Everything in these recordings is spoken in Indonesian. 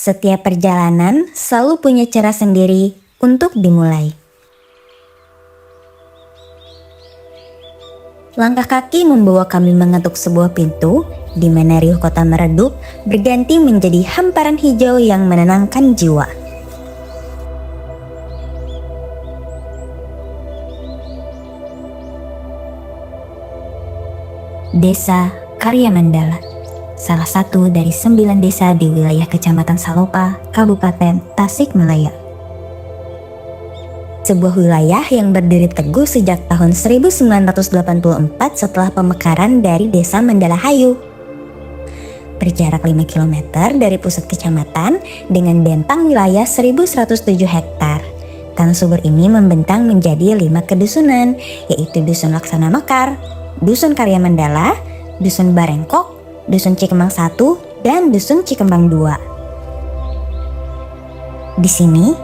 Setiap perjalanan selalu punya cara sendiri untuk dimulai. Langkah kaki membawa kami mengetuk sebuah pintu, di mana riuh kota meredup berganti menjadi hamparan hijau yang menenangkan jiwa. Desa Karya Mandala, salah satu dari 9 desa di wilayah Kecamatan Salopa, Kabupaten Tasikmalaya. Sebuah wilayah yang berdiri teguh sejak tahun 1984 setelah pemekaran dari Desa Mandala Hayu. Berjarak 5 km dari pusat kecamatan dengan bentang wilayah 1.107 hektar. Tanah subur ini membentang menjadi 5 kedusunan, yaitu Dusun Laksana Mekar, Dusun Karya Mandala, Dusun Barengkok, Dusun Cikembang 1, dan Dusun Cikembang 2. Di sini,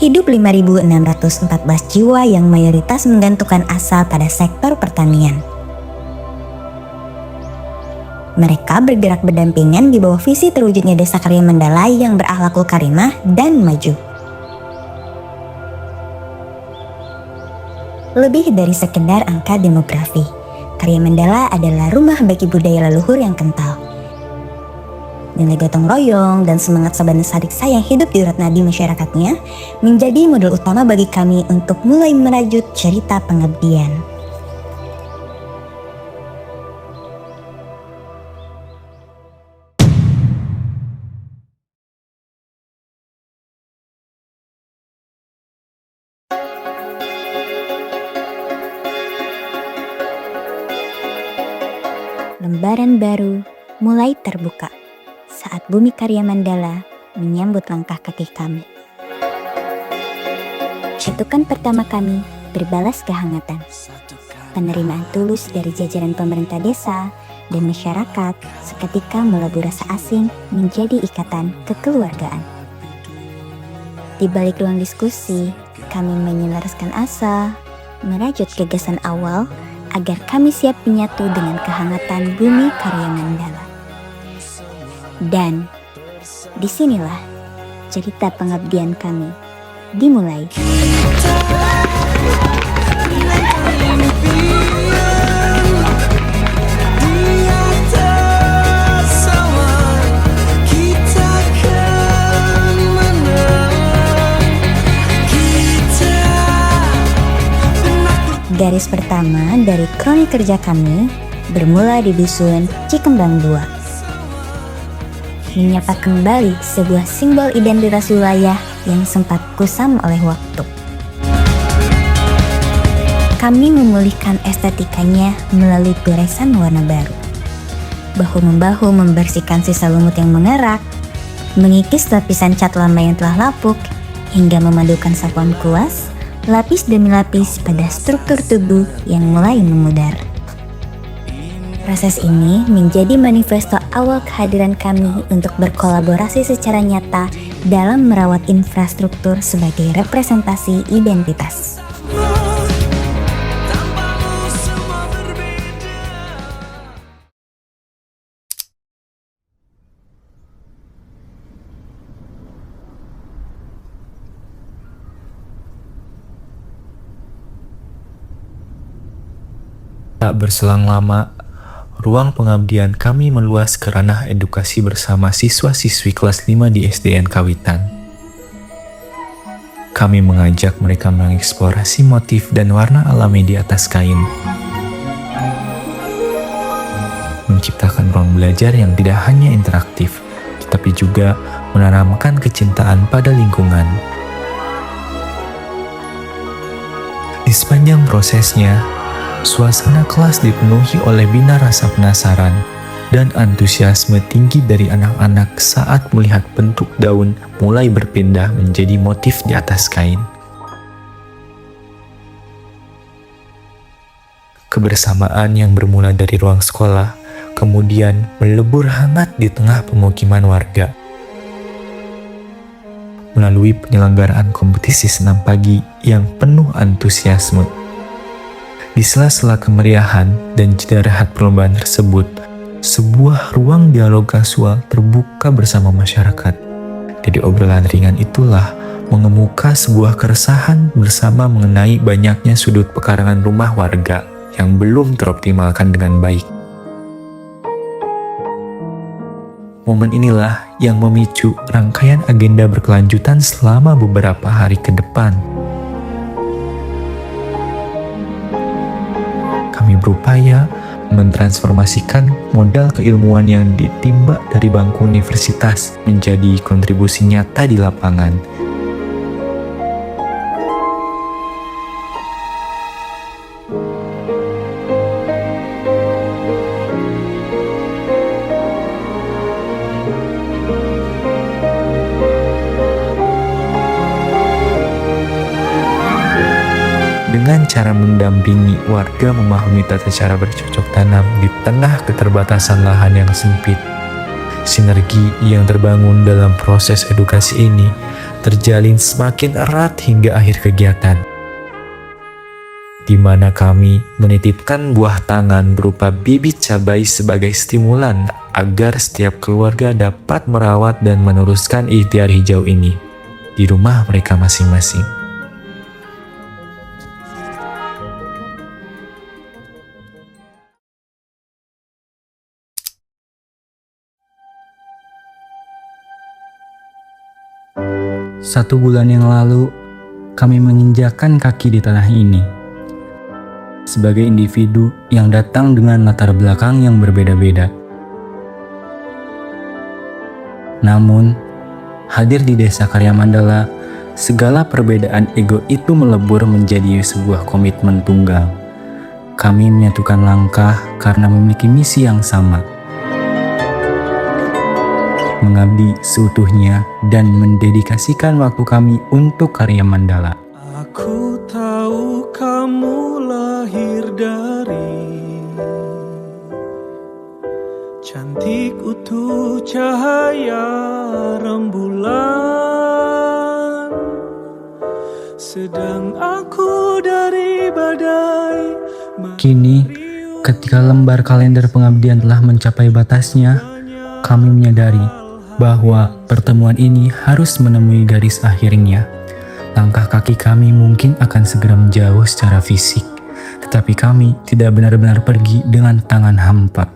hidup 5.614 jiwa yang mayoritas menggantungkan asa pada sektor pertanian. Mereka bergerak berdampingan di bawah visi terwujudnya Desa Karya Mandala yang berakhlakul karimah dan maju. Lebih dari sekedar angka demografi, Karya Mandala adalah rumah bagi budaya leluhur yang kental. Nilai gotong royong dan semangat saban sadiksa yang hidup di urat nadi masyarakatnya menjadi modal utama bagi kami untuk mulai merajut cerita pengabdian. Lembaran baru mulai terbuka saat bumi Karya Mandala menyambut langkah kaki kami. Cetukan pertama kami berbalas kehangatan. Penerimaan tulus dari jajaran pemerintah desa dan masyarakat seketika melebur rasa asing menjadi ikatan kekeluargaan. Di balik ruang diskusi, kami menyelaraskan asa, merajut gagasan awal agar kami siap menyatu dengan kehangatan bumi Karya Mandala. Dan disinilah cerita pengabdian kami dimulai. Garis pertama dari kroni kerja kami bermula di Dusun Cikembang 2. Menyapa kembali sebuah simbol identitas wilayah yang sempat kusam oleh waktu. Kami memulihkan estetikanya melalui goresan warna baru. Bahu-membahu membersihkan sisa lumut yang mengerak, mengikis lapisan cat lama yang telah lapuk, hingga memadukan sapuan kuas lapis demi lapis pada struktur tubuh yang mulai memudar. Proses ini menjadi manifesto awal kehadiran kami untuk berkolaborasi secara nyata dalam merawat infrastruktur sebagai representasi identitas. Tak berselang lama, ruang pengabdian kami meluas ke ranah edukasi bersama siswa-siswi kelas 5 di SDN Kawitan. Kami mengajak mereka mengeksplorasi motif dan warna alami di atas kain. Menciptakan ruang belajar yang tidak hanya interaktif, tetapi juga menanamkan kecintaan pada lingkungan. Di sepanjang prosesnya, suasana kelas dipenuhi oleh bina rasa penasaran dan antusiasme tinggi dari anak-anak saat melihat bentuk daun mulai berpindah menjadi motif di atas kain. Kebersamaan yang bermula dari ruang sekolah kemudian melebur hangat di tengah pemukiman warga. Melalui penyelenggaraan kompetisi senam pagi yang penuh antusiasme. Di sela-sela kemeriahan dan jeda rehat perlombaan tersebut, sebuah ruang dialog kasual terbuka bersama masyarakat, di Dari obrolan ringan itulah mengemuka sebuah keresahan bersama mengenai banyaknya sudut pekarangan rumah warga yang belum teroptimalkan dengan baik. Momen inilah yang memicu rangkaian agenda berkelanjutan selama beberapa hari ke depan. Kami berupaya mentransformasikan modal keilmuan yang ditimba dari bangku universitas menjadi kontribusi nyata di lapangan. Dengan cara mendampingi warga memahami tata cara bercocok tanam di tengah keterbatasan lahan yang sempit. Sinergi yang terbangun dalam proses edukasi ini terjalin semakin erat hingga akhir kegiatan, di mana kami menitipkan buah tangan berupa bibit cabai sebagai stimulan agar setiap keluarga dapat merawat dan meneruskan ikhtiar hijau ini di rumah mereka masing-masing. Satu bulan yang lalu, kami menginjakkan kaki di tanah ini. Sebagai individu yang datang dengan latar belakang yang berbeda-beda. Namun, hadir di Desa Karya Mandala, segala perbedaan ego itu melebur menjadi sebuah komitmen tunggal. Kami menyatukan langkah karena memiliki misi yang sama. Mengabdi seutuhnya dan mendedikasikan waktu kami untuk Karya Mandala. Aku tahu kamu lahir dari cantik utuh cahaya rembulan, sedang aku dari badai. Kini, ketika lembar kalender pengabdian telah mencapai batasnya, kami menyadari bahwa pertemuan ini harus menemui garis akhirnya. Langkah kaki kami mungkin akan segera menjauh secara fisik, tetapi kami tidak benar-benar pergi dengan tangan hampa.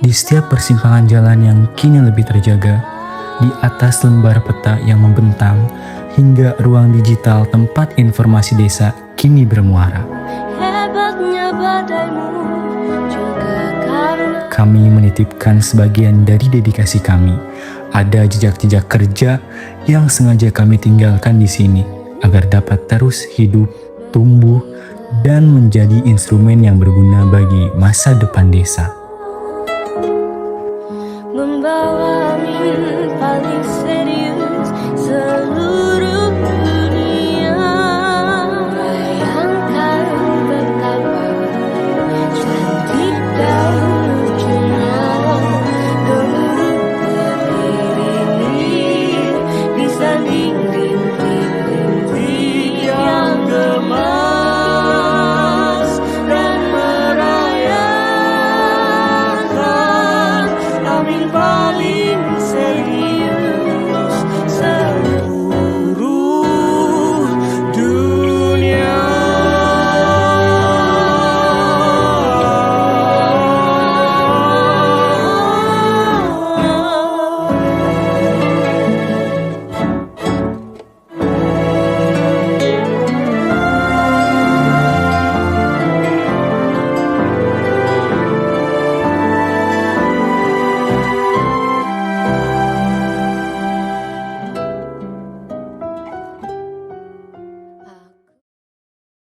Di setiap persimpangan jalan yang kini lebih terjaga, di atas lembar peta yang membentang, hingga ruang digital tempat informasi desa kini bermuara. Hebatnya badaimu juga karena Kami menitipkan sebagian dari dedikasi kami. Ada jejak-jejak kerja yang sengaja kami tinggalkan di sini agar dapat terus hidup, tumbuh, dan menjadi instrumen yang berguna bagi masa depan desa. membawa angin paling serius.